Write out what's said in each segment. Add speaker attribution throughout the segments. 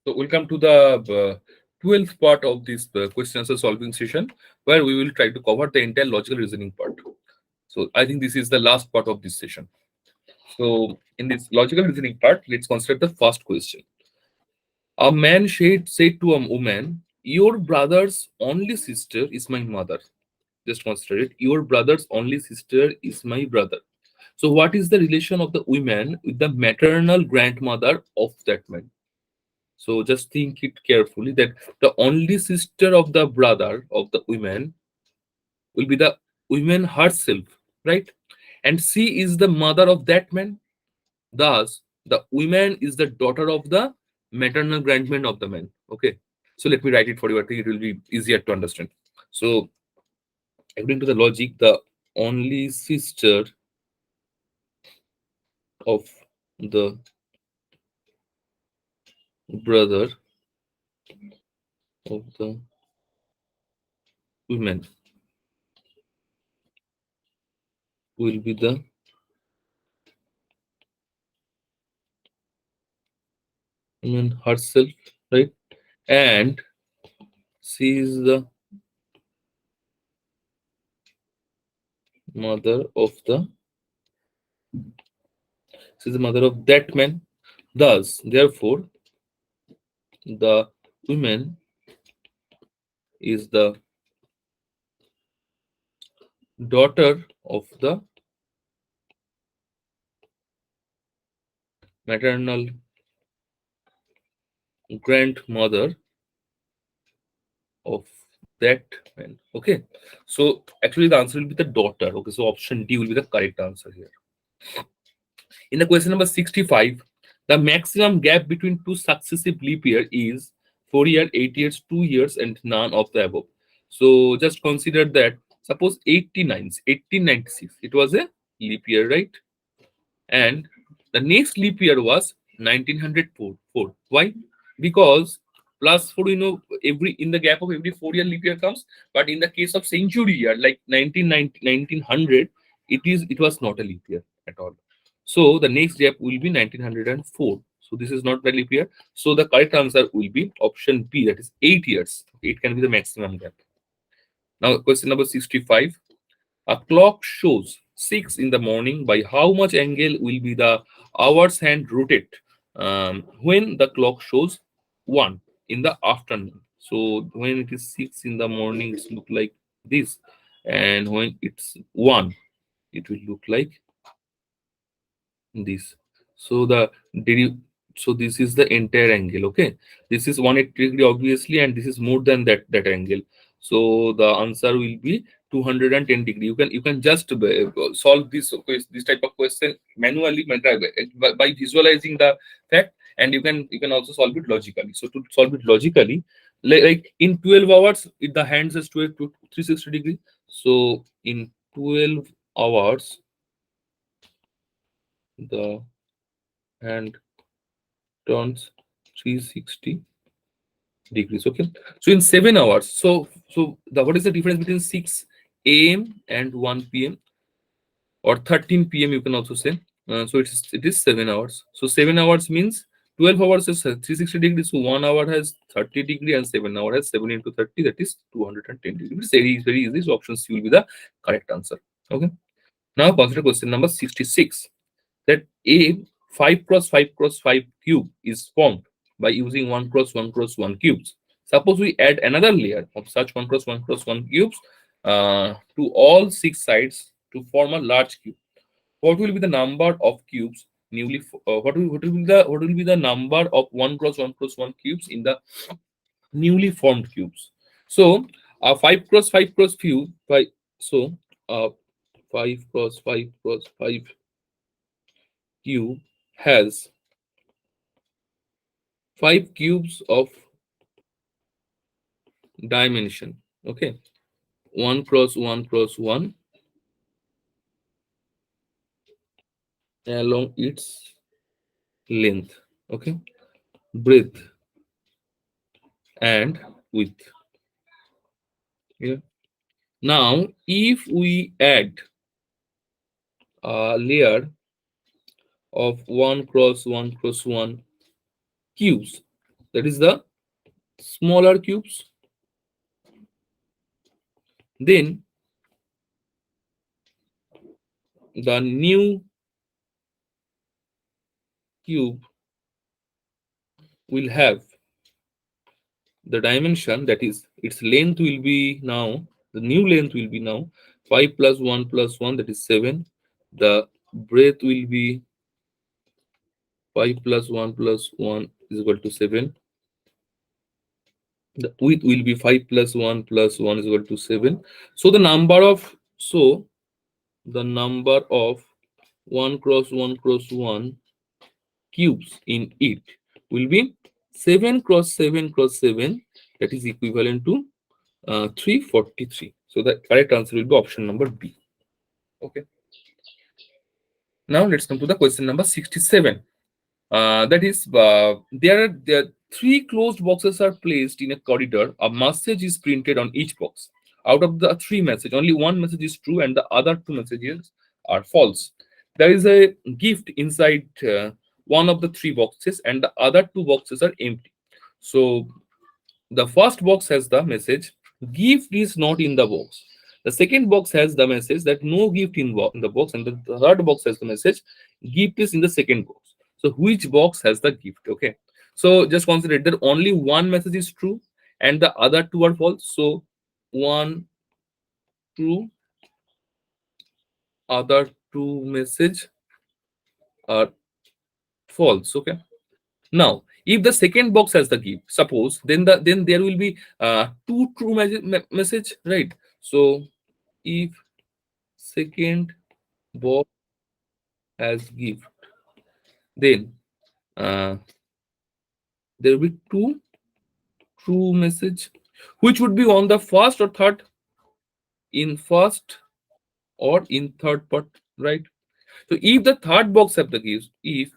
Speaker 1: So welcome to the 12th part of this question answer solving session, where we will try to cover the entire logical reasoning part. So I think this is the last part of this session. So in this logical reasoning part, let's consider the first question. A man said to a woman, "Your brother's only sister is my mother." Just consider it. Your brother's only sister is my brother. So what is the relation of the woman with the maternal grandmother of that man? So just think it carefully that the only sister of the brother of the woman will be the woman herself, right? And she is the mother of that man. Thus, the woman is the daughter of the maternal grandman of the man. Okay. So let me write it for you. I think it will be easier to understand. So according to the logic, the only sister of the brother of the woman will be the woman herself, right? And she is the mother of the she is the mother of that man. Thus, therefore, the woman is the daughter of the maternal grandmother of that man. Okay. So actually the answer will be the daughter. Okay. So option D will be the correct answer here. In the question number 65, the maximum gap between two successive leap year is 4 years, 8 years, 2 years, and none of the above. So just consider that suppose 89, 1896, it was a leap year, right? And the next leap year was 1904. Why? Because plus 4, every in the gap of every 4 year leap year comes. But in the case of century year, like 1990, 1900, it was not a leap year at all. So the next gap will be 1904. So this is not the leap year. So the correct answer will be option B, that is 8 years. It can be the maximum gap. Now question number 65. A clock shows 6 in the morning. By how much angle will be the hour's hand rotate when the clock shows 1 in the afternoon? So when it is 6 in the morning, it look like this, and when it's 1, it will look like this. So the so this is the entire angle. Okay, this is 180-degree obviously, and this is more than that angle. So the answer will be 210-degree. You can just solve this type of question manually by visualizing the fact, and you can also solve it logically. So to solve it logically, like in 12 hours, if the hands is 12 to 360-degree. So in 12 hours, the hand turns 360 degrees. Okay, so in 7 hours, so the what is the difference between 6 a.m. and 1 p.m. or 13 p.m. you can also say. So it is 7 hours. So 7 hours means 12 hours is 360 degrees. So 1 hour has 30 degree and 7 hours has 7 into 30, that is 210 degrees. Very easy. So option C will be the correct answer. Okay, now consider question number 66, that a 5 cross 5 cross 5 cube is formed by using 1 cross 1 cross 1 cubes. Suppose we add another layer of such 1 cross 1 cross 1 cubes to all 6 sides to form a large cube. What will be the number of cubes newly? What will be the number of 1 cross 1 cross 1 cubes in the newly formed cubes? So 5 cross 5 cross cube by so uh, 5 cross 5 cross 5 cube has 5 cubes of dimension. Okay, 1 cross 1 cross 1 along its length. Okay, breadth and width. Yeah. Now if we add a layer of 1 cross 1 cross 1 cubes that is the smaller cubes. Then the new cube will have the dimension, that is its length will be now, the new length will be now 5 plus 1 plus 1, that is 7. The breadth will be 5 plus 1 plus 1 is equal to 7. The width will be 5 plus 1 plus 1 is equal to 7. So the number of 1 cross 1 cross 1 cubes in it will be 7 cross 7 cross 7, that is equivalent to 343. So the correct answer will be option number B. Okay. Now let's come to the question number 67. That is, there are three closed boxes are placed in a corridor. A message is printed on each box. Out of the three messages, only one message is true and the other two messages are false. There is a gift inside one of the three boxes and the other two boxes are empty. So the first box has the message, gift is not in the box. The second box has the message that no gift in the box, and the third box has the message, gift is in the second box. So which box has the gift? Okay. So just consider that only one message is true and the other two are false. So one true, other two message are false. Okay. Now, if the second box has the gift, suppose then there will be two true message, right? So if second box has gift, then uh, there will be two true message, which would be on the first or third, in first or in third part, right? So if the third box have the gift, if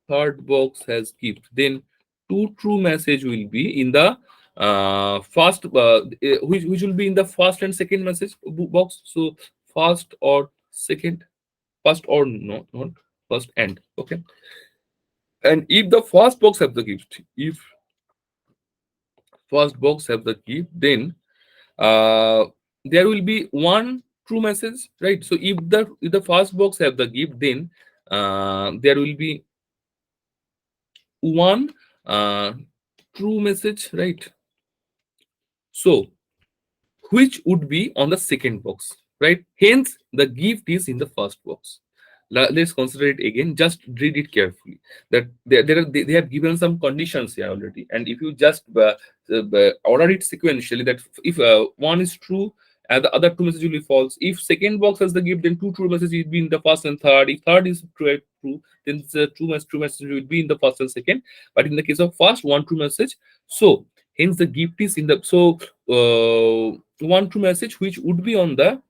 Speaker 1: third box has gift, then two true message will be in the first, which will be in the first and second message box. So first or second, first or not first and, okay. And if the first box have the gift, if first box have the gift, then uh, there will be one true message, right? So if the first box have the gift, then there will be one true message, right? So which would be on the second box, right? Hence the gift is in the first box. Let's consider it again. Just read it carefully. That they have given some conditions here already, and if you just order it sequentially, that if one is true and the other two messages will be false. If second box has the gift, then two true messages will be in the first and third. If third is true, then the true message will be in the first and second. But in the case of first, one true message. So hence the gift is in the, so one true message which would be on the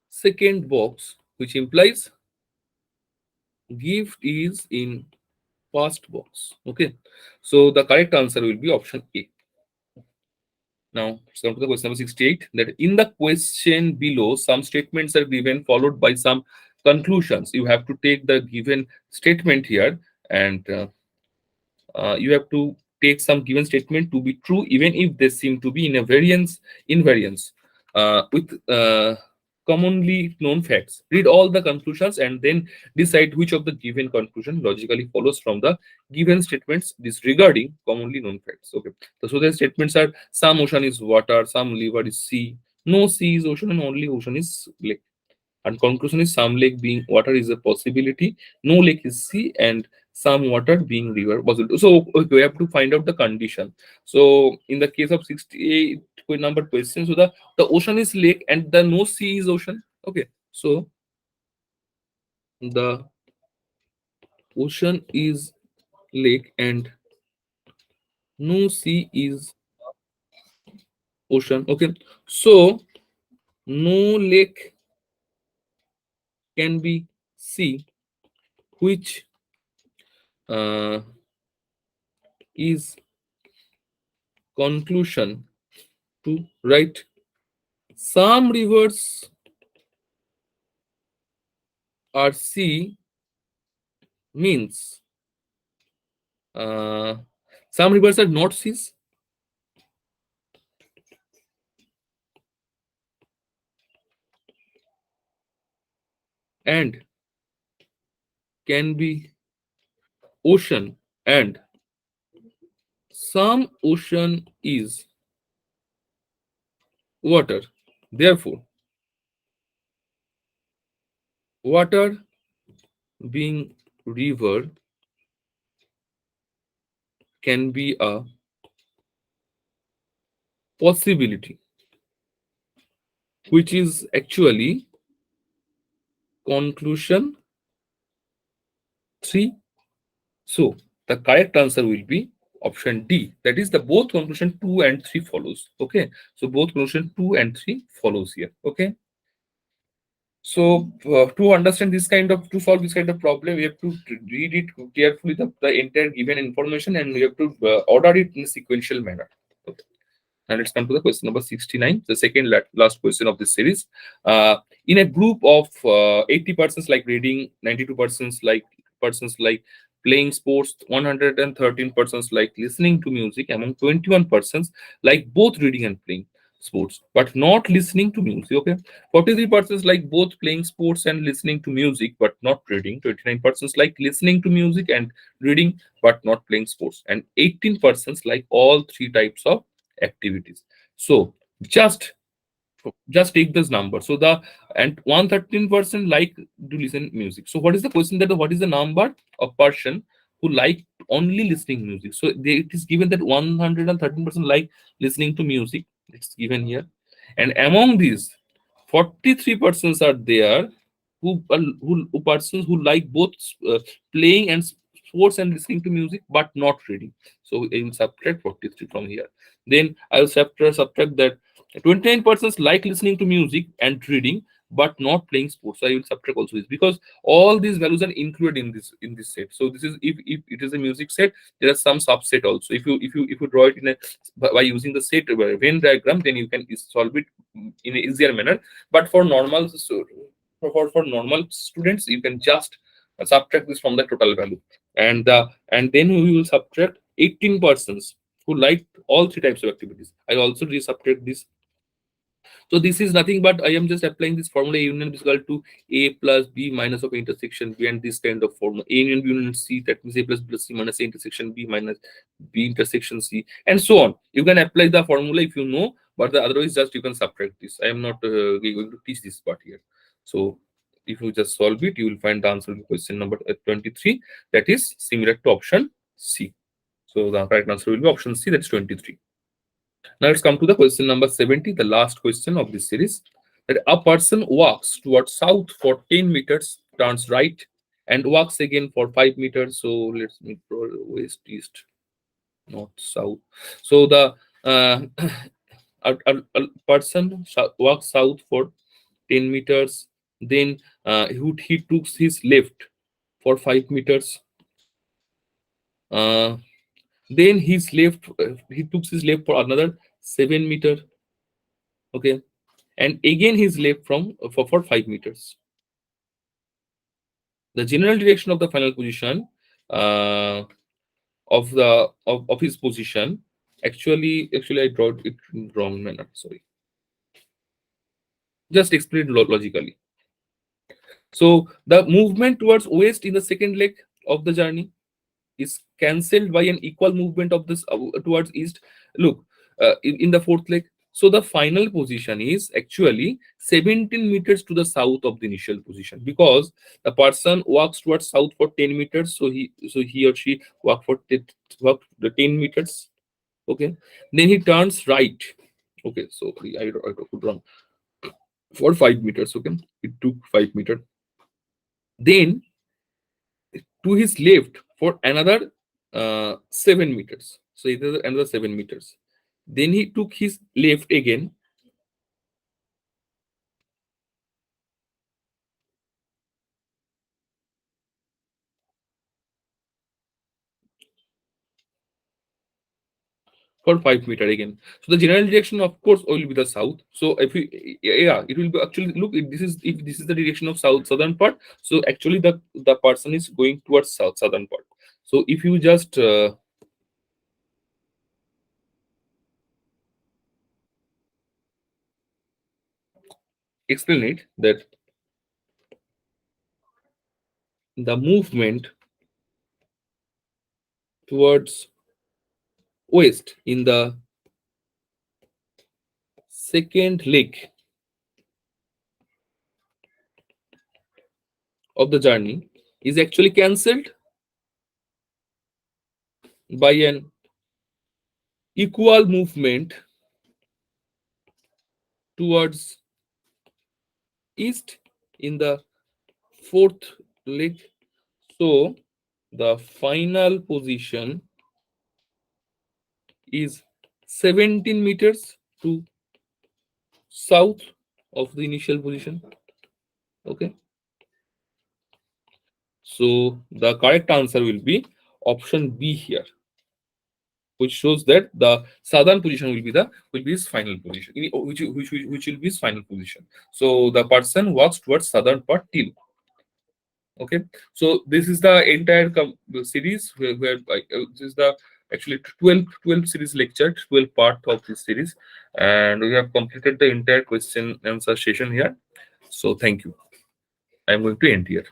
Speaker 1: second box, which implies gift is in first box. Okay, so the correct answer will be option A. Now let's come to the question number 68. That in the question below, some statements are given followed by some conclusions. You have to take the given statement here, and you have to take some given statement to be true even if they seem to be in a invariance with commonly known facts. Read all the conclusions and then decide which of the given conclusion logically follows from the given statements disregarding commonly known facts. Okay, so the statements are: some ocean is water, some river is sea, no sea is ocean, and only ocean is lake. And conclusion is: some lake being water is a possibility, no lake is sea, and some water being river possible. So okay, we have to find out the condition. So in the case of 68 number question, so the ocean is lake and the no sea is ocean. Okay, so the ocean is lake and no sea is ocean. Okay, so no lake can be sea, which uh, is conclusion to, right? Some rivers RC means uh, some rivers are not seas and can be ocean, and some ocean is water. Therefore, water being river can be a possibility, which is actually conclusion 3. So the correct answer will be option D. That is the both conclusion 2 and 3 follows. Okay. So both conclusion 2 and 3 follows here. Okay. So to understand this kind of, to solve this kind of problem, we have to read it carefully, the entire given information, and we have to order it in a sequential manner. Okay. And let's come to the question number 69, the second last question of this series. In a group of 80 persons like reading, 92 persons like playing sports, 113 persons like listening to music, among 21 persons like both reading and playing sports, but not listening to music. Okay, 43 persons like both playing sports and listening to music, but not reading. 29 persons like listening to music and reading, but not playing sports, and 18 persons like all three types of activities. So just take this number. So the and 113% like to listen music. So what is the question, that what is the number of person who like only listening music? So it is given that 113% like listening to music. It's given here, and among these, 43 persons are there who persons who like both playing and sports and listening to music but not reading. So I will subtract 43 from here. Then I will subtract that 29 persons like listening to music and reading but not playing sports. So I will subtract also this, because all these values are included in this set. So this is, if it is a music set, there are some subset also. If you draw it in a by using the set Venn diagram, then you can solve it in an easier manner. But for normal, so for normal students, you can just subtract this from the total value, and then we will subtract 18 persons who liked all three types of activities. I also subtract this. So this is nothing but I am just applying this formula: A union is equal to A plus B minus of intersection B, and this kind of formula. A union B union C, that means A plus B plus C minus A intersection B minus B intersection C, and so on. You can apply the formula if you know, but otherwise just you can subtract this. I am not going to teach this part here. So if you just solve it, you will find the answer to question number 23. That is similar to option C. So the correct answer will be option C. That's 23. Now let's come to the question number 70, the last question of this series. That a person walks towards south for 10 meters, turns right, and walks again for 5 meters. So let's make west, east, north, south. So the a person walks south for 10 meters, then he took his left for 5 meters. Uh, then his left, he took his left for another 7 meter. Okay, and again he's left for 5 meters. The general direction of the final position uh, of his position, actually I draw it in wrong manner. Sorry, just explain logically. So the movement towards west in the second leg of the journey is cancelled by an equal movement of this towards east. Look, in the fourth leg, so the final position is actually 17 meters to the south of the initial position, because the person walks towards south for 10 meters, so he or she walk the 10 meters. Okay, then he turns right. Okay, so I put wrong, for 5 meters. Okay, it took 5 meters. Then to his left for another 7 meters. So it is another 7 meters. Then he took his left again. for 5 meter again. So the general direction, of course, will be the south. So if you, yeah, it will be actually, look, this is, if this is the direction of southern part, so actually the person is going towards southern part. So if you just explain it, that the movement towards west in the second leg of the journey is actually cancelled by an equal movement towards east in the fourth leg. So the final position is 17 meters to south of the initial position. Okay. So the correct answer will be option B here, which shows that the southern position will be his final position, which will be his final position. So the person walks towards southern part till. Okay, so this is the entire series where this is the actually 12 series lecture, 12 part of this series, and we have completed the entire question answer session here. So thank you. I'm going to end here.